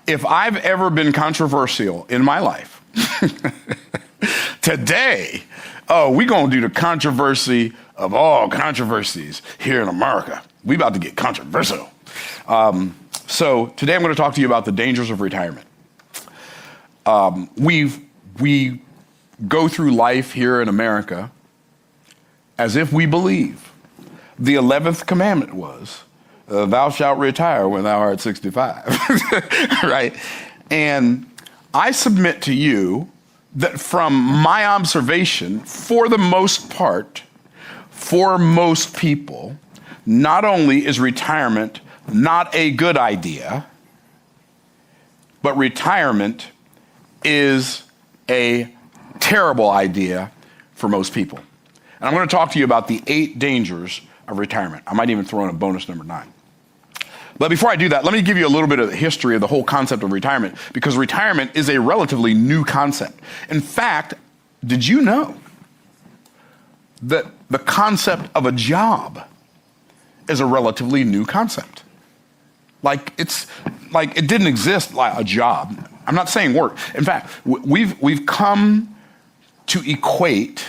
if I've ever been controversial in my life, today, we're going to do the controversy of all controversies here in America. We about to get controversial. So today I'm going to talk to you about the dangers of retirement. We go through life here in America as if we believe the 11th commandment was, thou shalt retire when thou art 65, right? And I submit to you that from my observation, for the most part, for most people, not only is retirement not a good idea, but retirement is a terrible idea for most people. And I'm going to talk to you about the 8 dangers of retirement. I might even throw in a bonus number 9. But before I do that, let me give you a little bit of the history of the whole concept of retirement, because retirement is a relatively new concept. In fact, did you know that the concept of a job is a relatively new concept? Like it didn't exist like a job. I'm not saying work. In fact, we've come to equate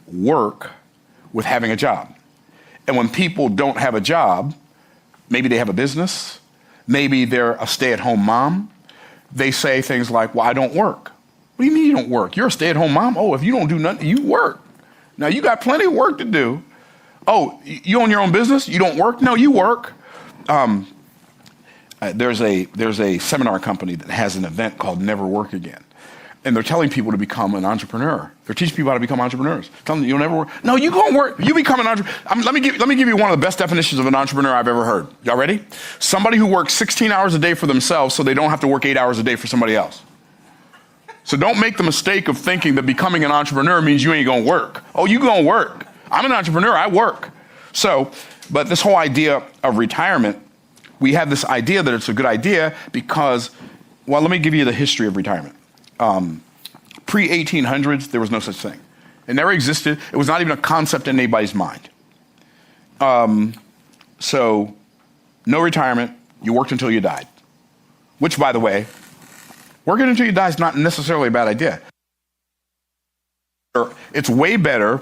work with having a job. And when people don't have a job, maybe they have a business, maybe they're a stay-at-home mom, they say things like, well, I don't work. What do you mean you don't work? You're a stay-at-home mom? Oh, if you don't do nothing, you work. Now, you got plenty of work to do. Oh, you own your own business? You don't work? No, you work. There's a seminar company that has an event called Never Work Again. And they're telling people to become an entrepreneur. They're teaching people how to become entrepreneurs. Telling them you'll never work. No, you go and work. You become an entrepreneur. Let me give you one of the best definitions of an entrepreneur I've ever heard. Y'all ready? Somebody who works 16 hours a day for themselves so they don't have to work 8 hours a day for somebody else. So don't make the mistake of thinking that becoming an entrepreneur means you ain't gonna work. Oh, you gonna work. I'm an entrepreneur, I work. So, but this whole idea of retirement, we have this idea that it's a good idea because, well, let me give you the history of retirement. Pre-1800s, there was no such thing. It never existed. It was not even a concept in anybody's mind. So, no retirement. You worked until you died. Which, by the way, working until you die is not necessarily a bad idea. It's way better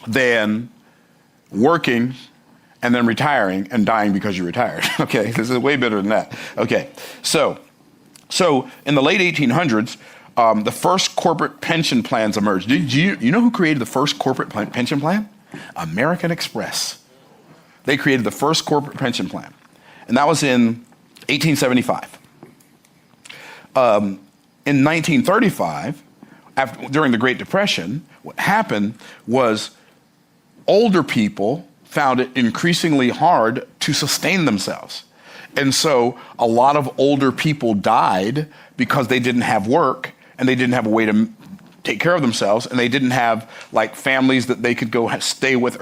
than working and then retiring and dying because you retired. Okay, this is way better than that. Okay, so in the late 1800s, the first corporate pension plans emerged. You know who created the first corporate pension plan? American Express. They created the first corporate pension plan, and that was in 1875. In 1935, during the Great Depression, what happened was older people found it increasingly hard to sustain themselves. And so a lot of older people died because they didn't have work and they didn't have a way to take care of themselves, and they didn't have like families that they could go stay with,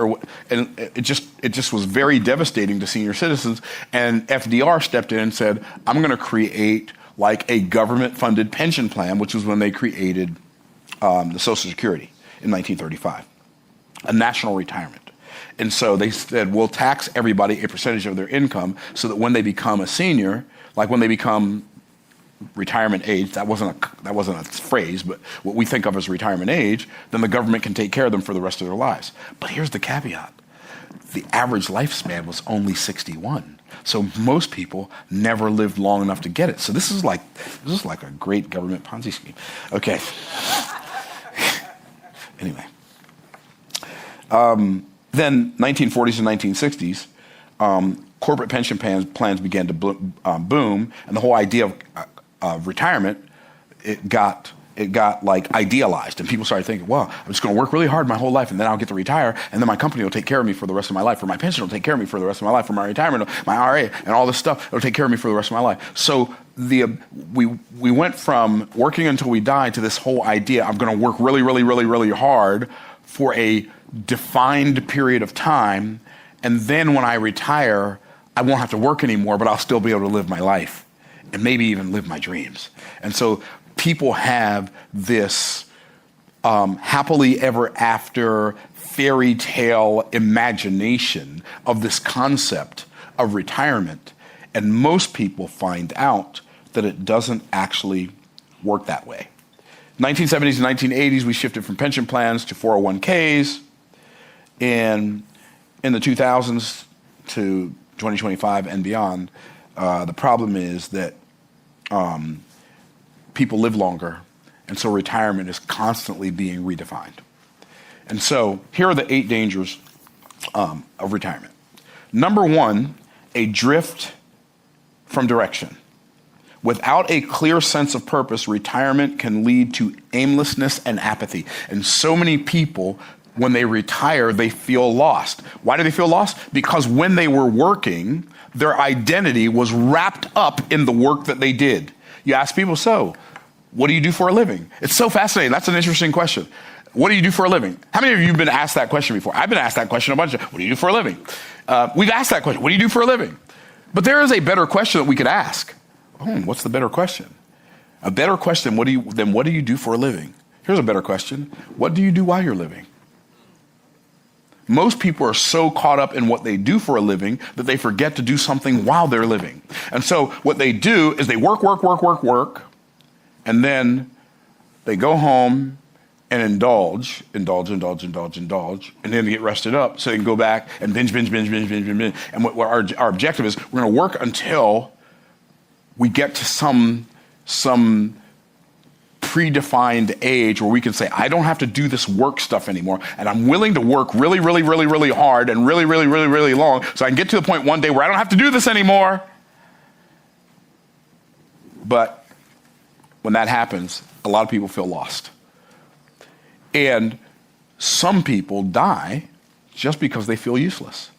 and it just was very devastating to senior citizens. And FDR stepped in and said, I'm going to create like a government-funded pension plan, which was when they created the Social Security in 1935, a national retirement. And so they said, we'll tax everybody a percentage of their income so that when they become a senior, like when they become retirement age, that wasn't a phrase, but what we think of as retirement age, then the government can take care of them for the rest of their lives. But here's the caveat. The average lifespan was only 61. So most people never lived long enough to get it. So this is like a great government Ponzi scheme. Okay. Anyway. Then 1940s and 1960s, corporate pension plans began to boom, and the whole idea of retirement, it got like idealized, and people started thinking, well, I'm just going to work really hard my whole life, and then I'll get to retire, and then my company will take care of me for the rest of my life, or my pension will take care of me for the rest of my life, or my retirement, my IRA, and all this stuff will take care of me for the rest of my life. So we went from working until we die to this whole idea, I'm going to work really, really, really, really hard for a defined period of time, and then when I retire, I won't have to work anymore, but I'll still be able to live my life and maybe even live my dreams. And so people have this happily ever after fairy tale imagination of this concept of retirement, and most people find out that it doesn't actually work that way. 1970s and 1980s, we shifted from pension plans to 401ks. And in the 2000s to 2025 and beyond, the problem is that people live longer, and so retirement is constantly being redefined. And so here are the 8 dangers of retirement. Number 1, a drift from direction. Without a clear sense of purpose, retirement can lead to aimlessness and apathy. And so many people, when they retire, they feel lost. Why do they feel lost? Because when they were working, their identity was wrapped up in the work that they did. You ask people, so, what do you do for a living? It's so fascinating. That's an interesting question. What do you do for a living? How many of you have been asked that question before? I've been asked that question a bunch of times. What do you do for a living? We've asked that question. What do you do for a living? But there is a better question that we could ask. What's the better question? A better question than what do you do for a living? Here's a better question. What do you do while you're living? Most people are so caught up in what they do for a living that they forget to do something while they're living. And so what they do is they work, and then they go home and indulge, and then they get rested up so they can go back and binge. And what our objective is, we're going to work until we get to some predefined age where we can say, I don't have to do this work stuff anymore, and I'm willing to work really hard and really long so I can get to the point one day where I don't have to do this anymore. But when that happens, a lot of people feel lost. And some people die just because they feel useless.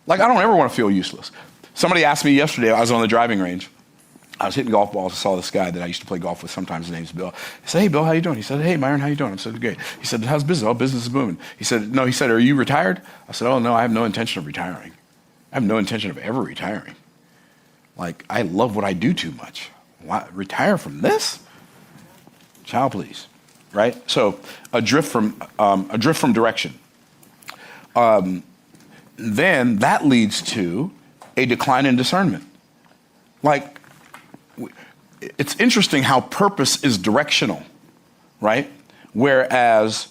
Like, I don't ever want to feel useless. Somebody asked me yesterday, I was on the driving range. I was hitting golf balls. I saw this guy that I used to play golf with sometimes. His name's Bill. I said, hey, Bill, how you doing? He said, hey, Myron, how you doing? I said, great. He said, how's business? Oh, business is booming. He said, no. He said, are you retired? I said, oh, no, I have no intention of retiring. I have no intention of ever retiring. Like, I love what I do too much. Why, retire from this? Child, please. Right? So, a drift from direction. Then that leads to a decline in discernment. Like, it's interesting how purpose is directional, right? Whereas,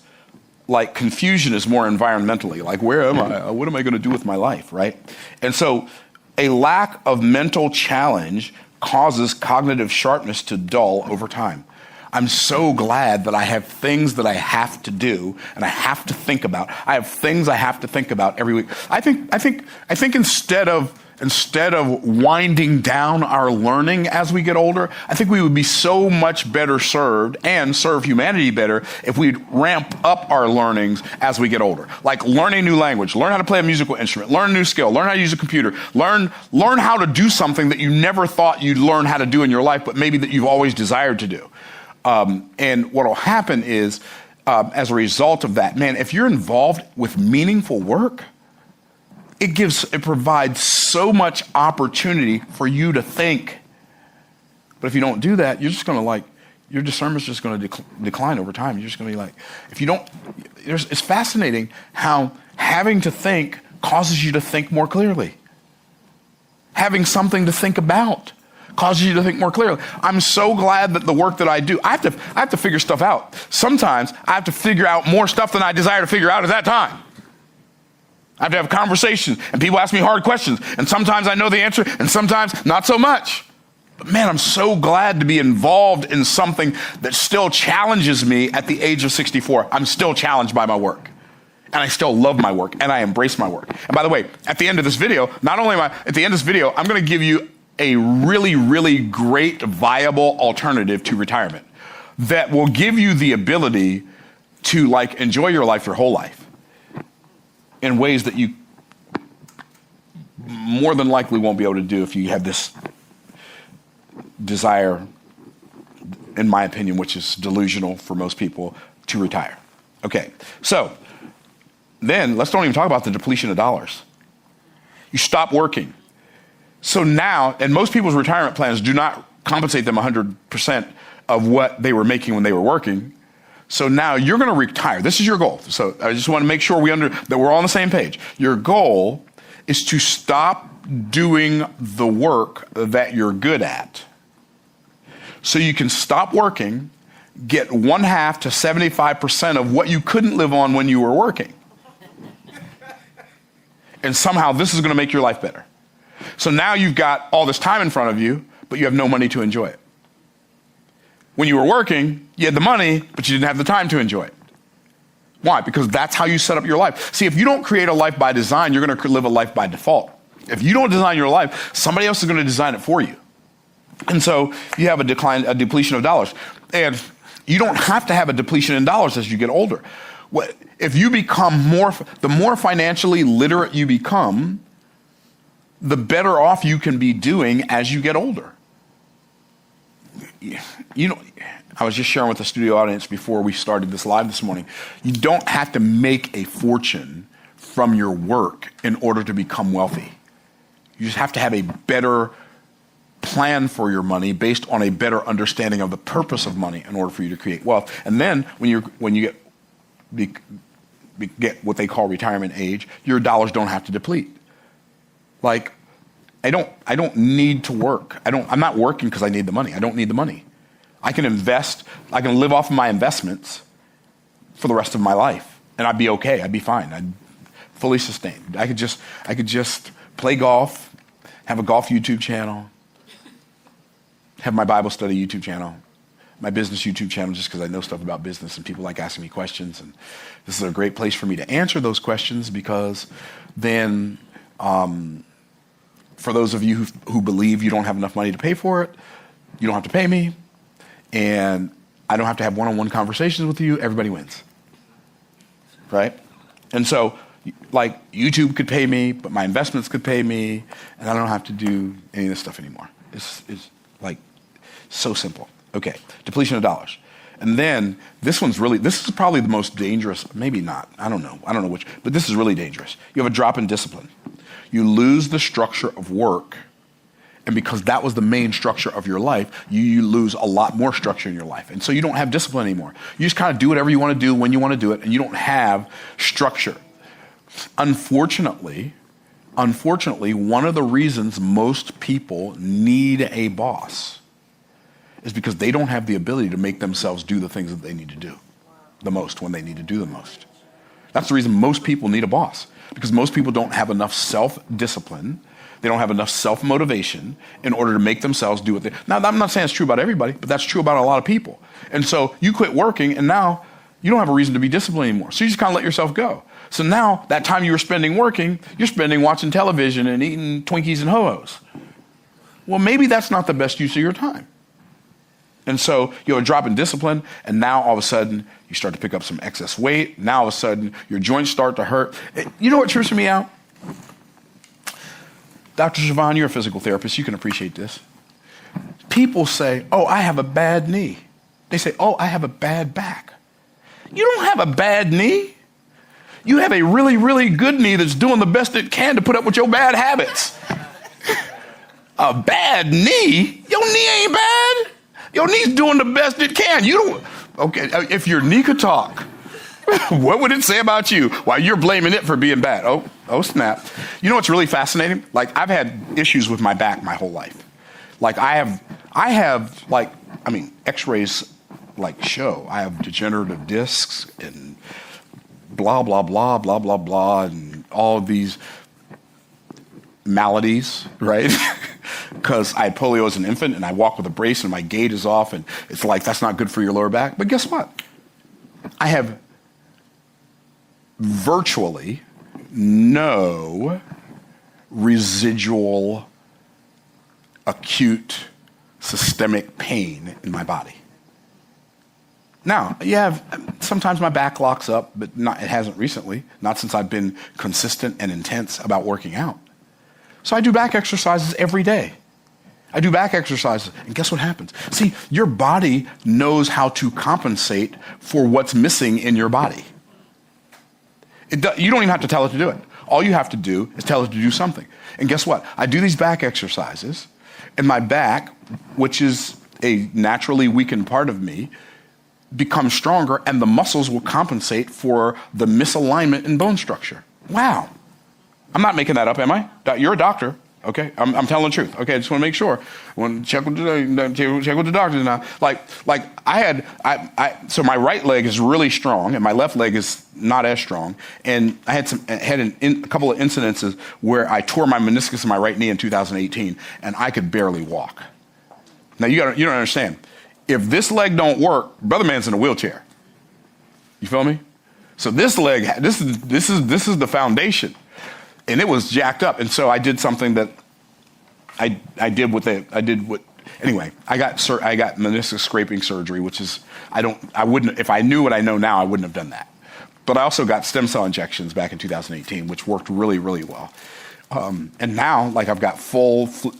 like, confusion is more environmentally. Like, where am I? What am I going to do with my life, right? And so, a lack of mental challenge causes cognitive sharpness to dull over time. I'm so glad that I have things that I have to do and I have to think about. I have things I have to think about every week. I think instead of winding down our learning as we get older, I think we would be so much better served and serve humanity better if we'd ramp up our learnings as we get older. Like learning a new language, learn how to play a musical instrument, learn a new skill, learn how to use a computer, learn how to do something that you never thought you'd learn how to do in your life, but maybe that you've always desired to do. And what will happen is, as a result of that, man, if you're involved with meaningful work, it provides so much opportunity for you to think. But if you don't do that, you're just going to your discernment's just going to decline over time. You're just going to be like, if you don't, it's fascinating how having to think causes you to think more clearly. Having something to think about causes you to think more clearly. I'm so glad that the work that I do, I have to figure stuff out. Sometimes I have to figure out more stuff than I desire to figure out at that time. I have to have conversations, and people ask me hard questions, and sometimes I know the answer, and sometimes not so much. But man, I'm so glad to be involved in something that still challenges me at the age of 64. I'm still challenged by my work, and I still love my work, and I embrace my work. And by the way, at the end of this video, I'm going to give you a really, really great, viable alternative to retirement that will give you the ability to enjoy your life your whole life in ways that you more than likely won't be able to do if you have this desire, in my opinion, which is delusional for most people, to retire. Okay, so then let's don't even talk about the depletion of dollars. You stop working. So now, and most people's retirement plans do not compensate them 100% of what they were making when they were working. So now you're going to retire. This is your goal. So I just want to make sure that we're all on the same page. Your goal is to stop doing the work that you're good at. So you can stop working, get 1/2 to 75% of what you couldn't live on when you were working. And somehow this is going to make your life better. So now you've got all this time in front of you, but you have no money to enjoy it. When you were working, you had the money, but you didn't have the time to enjoy it. Why? Because that's how you set up your life. See, if you don't create a life by design, you're going to live a life by default. If you don't design your life, somebody else is going to design it for you. And so you have a depletion of dollars. And you don't have to have a depletion in dollars as you get older. If you become the more financially literate you become, the better off you can be doing as you get older. You know, I was just sharing with the studio audience before we started this live this morning. You don't have to make a fortune from your work in order to become wealthy. You just have to have a better plan for your money based on a better understanding of the purpose of money in order for you to create wealth. And then when you get what they call retirement age, your dollars don't have to deplete. Like, I don't need to work. I'm not working because I need the money. I don't need the money. I can invest. I can live off of my investments for the rest of my life, and I'd be okay. I'd be fine. I'd fully sustained. I could just play golf, have a golf YouTube channel, have my Bible study YouTube channel, my business YouTube channel, just because I know stuff about business and people like asking me questions. And this is a great place for me to answer those questions, because then for those of you who believe you don't have enough money to pay for it, you don't have to pay me, and I don't have to have one-on-one conversations with you. Everybody wins, right? And so, like, YouTube could pay me, but my investments could pay me, and I don't have to do any of this stuff anymore. It's like so simple. Okay, depletion of dollars. And then this is probably the most dangerous, maybe not, I don't know which, but this is really dangerous. You have a drop in discipline. You lose the structure of work, and because that was the main structure of your life, you lose a lot more structure in your life. And so you don't have discipline anymore. You just kind of do whatever you want to do when you want to do it, and you don't have structure. Unfortunately, one of the reasons most people need a boss is because they don't have the ability to make themselves do the things that they need to do the most when they need to do the most. That's the reason most people need a boss, because most people don't have enough self-discipline. They don't have enough self-motivation in order to make themselves do what they... Now, I'm not saying it's true about everybody, but that's true about a lot of people. And so you quit working, and now you don't have a reason to be disciplined anymore. So you just kind of let yourself go. So now that time you were spending working, you're spending watching television and eating Twinkies and Ho-Hos. Well, maybe that's not the best use of your time. And so you have a drop in discipline, and now all of a sudden you start to pick up some excess weight. Now all of a sudden your joints start to hurt. You know what trips me out? Dr. Siobhan, you're a physical therapist. You can appreciate this. People say, oh, I have a bad knee. They say, oh, I have a bad back. You don't have a bad knee. You have a really, really good knee that's doing the best it can to put up with your bad habits. A bad knee? Your knee ain't bad. Your knee's doing the best it can. You don't. Okay, if your knee could talk, what would it say about you while you're blaming it for being bad? Oh, snap. You know what's really fascinating? Like, I've had issues with my back my whole life. Like, I have x-rays like show. I have degenerative discs and blah, blah, blah, blah, blah, blah, and all these maladies, right? Because I had polio as an infant, and I walk with a brace, and my gait is off, and it's like, that's not good for your lower back. But guess what? I have virtually no residual acute systemic pain in my body. Now, sometimes my back locks up, but it hasn't recently, not since I've been consistent and intense about working out. So I do back exercises every day. I do back exercises, and guess what happens? See, your body knows how to compensate for what's missing in your body. You don't even have to tell it to do it. All you have to do is tell it to do something. And guess what? I do these back exercises, and my back, which is a naturally weakened part of me, becomes stronger, and the muscles will compensate for the misalignment in bone structure. Wow. I'm not making that up, am I? You're a doctor. Okay, I'm telling the truth. Okay, I just want to make sure. Check with the doctor now. So my right leg is really strong, and my left leg is not as strong. And I had a couple of incidences where I tore my meniscus in my right knee in 2018, and I could barely walk. Now you don't understand. If this leg don't work, brother man's in a wheelchair. You feel me? So this leg, this is the foundation. And it was jacked up. And so I did something that I got meniscus scraping surgery, which is, if I knew what I know now, I wouldn't have done that. But I also got stem cell injections back in 2018, which worked really, really well. And now, I've got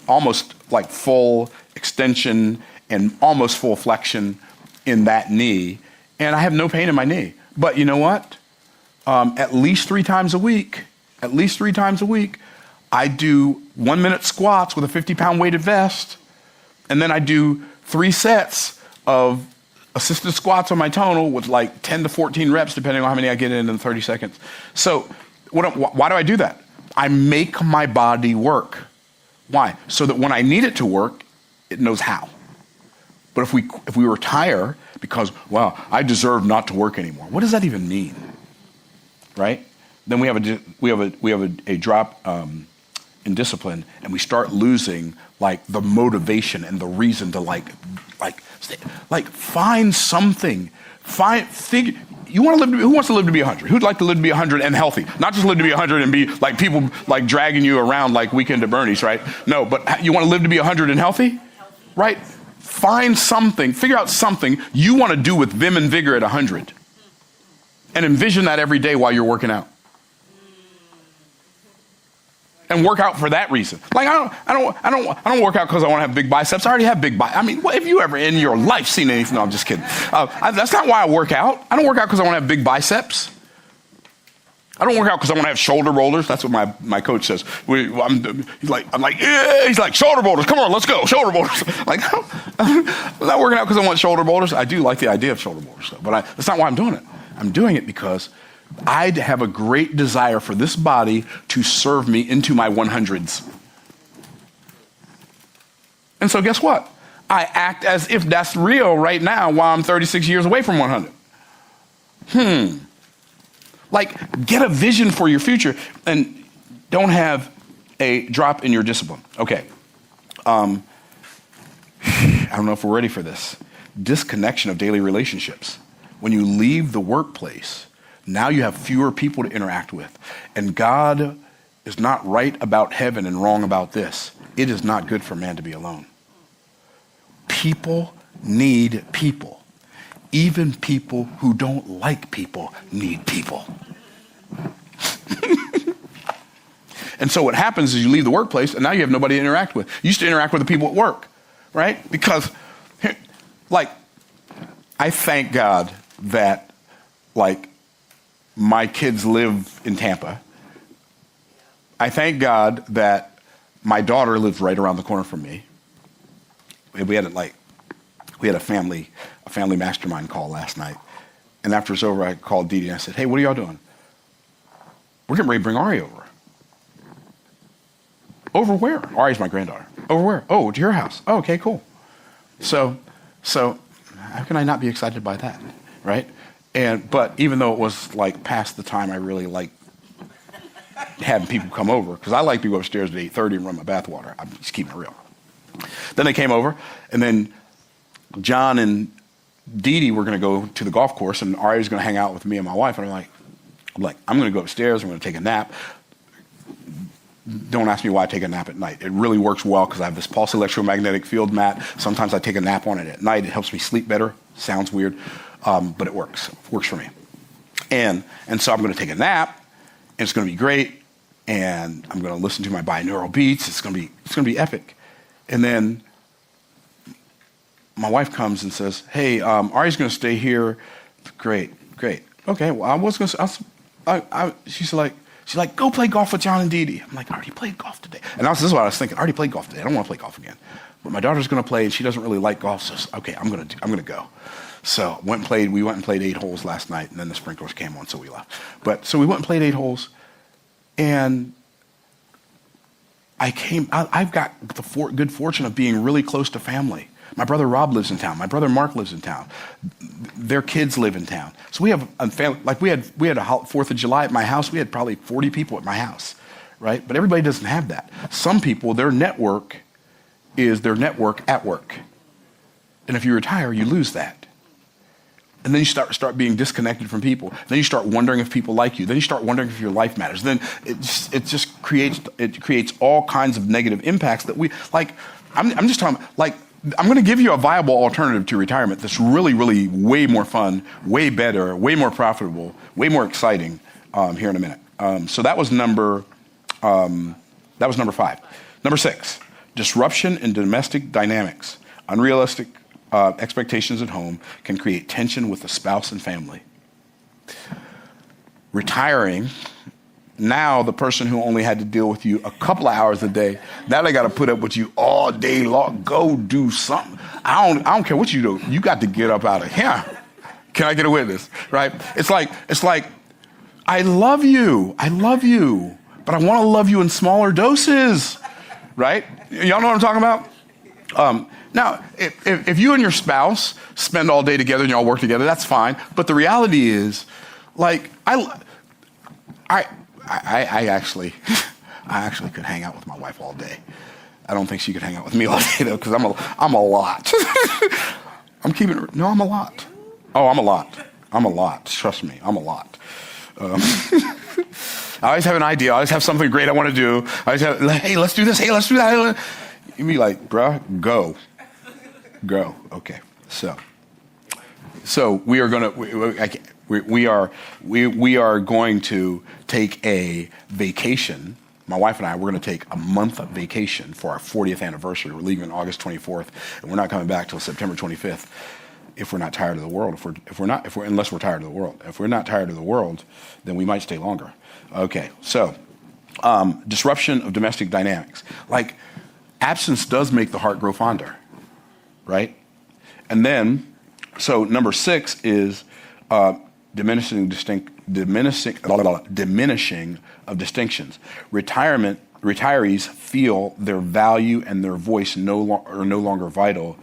almost full extension and almost full flexion in that knee. And I have no pain in my knee. But you know what? At least three times a week, I do 1 minute squats with a 50-pound weighted vest, and then I do 3 sets of assisted squats on my tonal with 10 to 14 reps, depending on how many I get in 30 seconds. So why do I do that? I make my body work. Why? So that when I need it to work, it knows how. But if we retire because, I deserve not to work anymore, what does that even mean? Right? Then we have a drop in discipline, and we start losing the motivation and the reason to find something. You want to live? Who wants to live to be 100? Who'd like to live to be 100 and healthy? Not just live to be 100 and be people dragging you around Weekend at Bernie's, right? No, but you want to live to be 100 and healthy, right? Find something. Figure out something you want to do with vim and vigor at 100, and envision that every day while you're working out. And work out for that reason. I don't work out because I want to have big biceps. I already have big biceps. I mean, have you ever in your life seen anything? No, I'm just kidding. That's not why I work out. I don't work out because I want to have big biceps. I don't work out because I want to have shoulder rollers. That's what my coach says. He's like, shoulder boulders. Come on, let's go. Shoulder boulders. I'm not working out because I want shoulder boulders. I do like the idea of shoulder boulders, though, but that's not why I'm doing it. I'm doing it because I have a great desire for this body to serve me into my 100s. And so guess what? I act as if that's real right now while I'm 36 years away from 100. Get a vision for your future and don't have a drop in your discipline. Okay. I don't know if we're ready for this. Disconnection of daily relationships. When you leave the workplace, now you have fewer people to interact with. And God is not right about heaven and wrong about this. It is not good for man to be alone. People need people. Even people who don't like people need people. And so what happens is you leave the workplace and now you have nobody to interact with. You used to interact with the people at work, right? Because, I thank God that, my kids live in Tampa. I thank God that my daughter lives right around the corner from me. We had a family mastermind call last night. And after it's over, I called Dee Dee and I said, hey, what are y'all doing? We're getting ready to bring Ari over. Over where? Ari's my granddaughter. Over where? Oh, to your house. Oh, okay, cool. So how can I not be excited by that, right? But even though it was past the time I really like having people come over, because I like to go upstairs at 8:30 and run my bath water. I'm just keeping it real. Then they came over, and then John and Dee Dee were going to go to the golf course, and Ari was going to hang out with me and my wife. And I'm going to go upstairs. I'm going to take a nap. Don't ask me why I take a nap at night. It really works well because I have this pulse electromagnetic field mat. Sometimes I take a nap on it at night. It helps me sleep better. Sounds weird, but it works. It works for me. And so I'm going to take a nap, and it's going to be great. And I'm going to listen to my binaural beats. It's going to be epic. And then my wife comes and says, "Hey, Ari's going to stay here." Great. Okay. Well, I was going to. She's like, go play golf with John and Dee Dee. I'm like, I already played golf today. And this is what I was thinking. I already played golf today. I don't want to play golf again. But my daughter's going to play, and she doesn't really like golf. So, okay, I'm going to go. So we went and played 8 holes last night, and then the sprinklers came on, so we left. So we went and played 8 holes, and I've got the good fortune of being really close to family. My brother Rob lives in town. My brother Mark lives in town. Their kids live in town. So we have a family, like we had a 4th of July at my house. We had probably 40 people at my house, right? But everybody doesn't have that. Some people, their network is their network at work. And if you retire, you lose that. And then you start being disconnected from people. Then you start wondering if people like you. Then you start wondering if your life matters. Then it just creates all kinds of negative impacts that we, like, I'm just talking, like, I'm going to give you a viable alternative to retirement that's really, really way more fun, way better, way more profitable, way more exciting here in a minute. So that was number 5. Number 6, disruption in domestic dynamics. Unrealistic expectations at home can create tension with the spouse and family. Retiring, now the person who only had to deal with you a couple of hours a day, now they got to put up with you all day long. Go do something. I don't care what you do. You got to get up out of here. Can I get a witness? Right? It's like, I love you, but I want to love you in smaller doses. Right? Y'all know what I'm talking about? Now, if you and your spouse spend all day together and y'all work together, that's fine. But the reality is, like, I actually could hang out with my wife all day. I don't think she could hang out with me all day though, because I'm a lot. I'm a lot. Oh, I'm a lot. Trust me, I'm a lot. I always have an idea. I always have something great I want to do. I always have, hey, let's do this. Hey, let's do that. You'd be like, bruh, go. Okay. So we are going to take a vacation. My wife and I, we're going to take a month of vacation for our 40th anniversary. We're leaving on August 24th, and we're not coming back till September 25th. If we're not tired of the world, unless we're tired of the world. If we're not tired of the world, then we might stay longer. Okay. So, disruption of domestic dynamics. Like, absence does make the heart grow fonder, right? And then, so number 6 is diminishing of distinctions. Retirees feel their value and their voice are no longer vital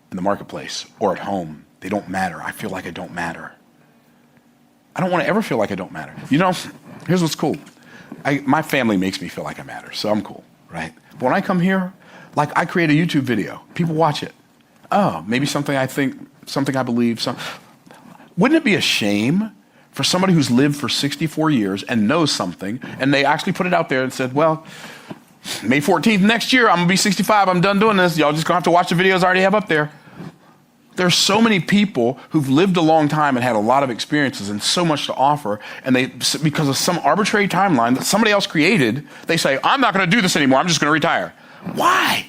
in the marketplace or at home. They don't matter. I feel like I don't matter. I don't want to ever feel like I don't matter. You know, here's what's cool. My family makes me feel like I matter, so I'm cool, right? But when I come here, like, I create a YouTube video. People watch it. Oh, maybe something I think, something I believe. Wouldn't it be a shame for somebody who's lived for 64 years and knows something, and they actually put it out there and said, well, May 14th next year, I'm going to be 65. I'm done doing this. Y'all just going to have to watch the videos I already have up there. There's so many people who've lived a long time and had a lot of experiences and so much to offer, and they, because of some arbitrary timeline that somebody else created, they say, I'm not going to do this anymore. I'm just going to retire. Why?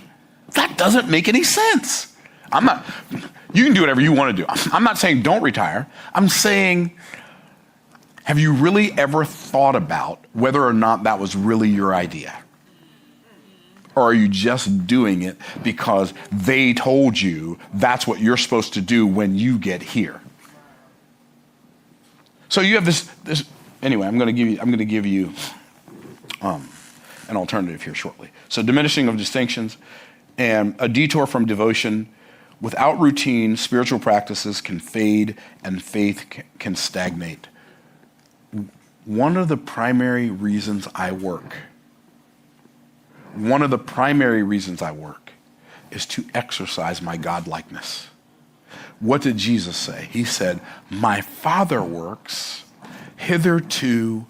That doesn't make any sense. You can do whatever you want to do. I'm not saying don't retire. I'm saying, have you really ever thought about whether or not that was really your idea? Or are you just doing it because they told you that's what you're supposed to do when you get here? So you have this anyway, I'm going to give you an alternative here shortly. So diminishing of distinctions and a detour from devotion. Without routine, spiritual practices can fade and faith can stagnate. One of the primary reasons I work is to exercise my godlikeness. What did Jesus say? He said, my Father works, hitherto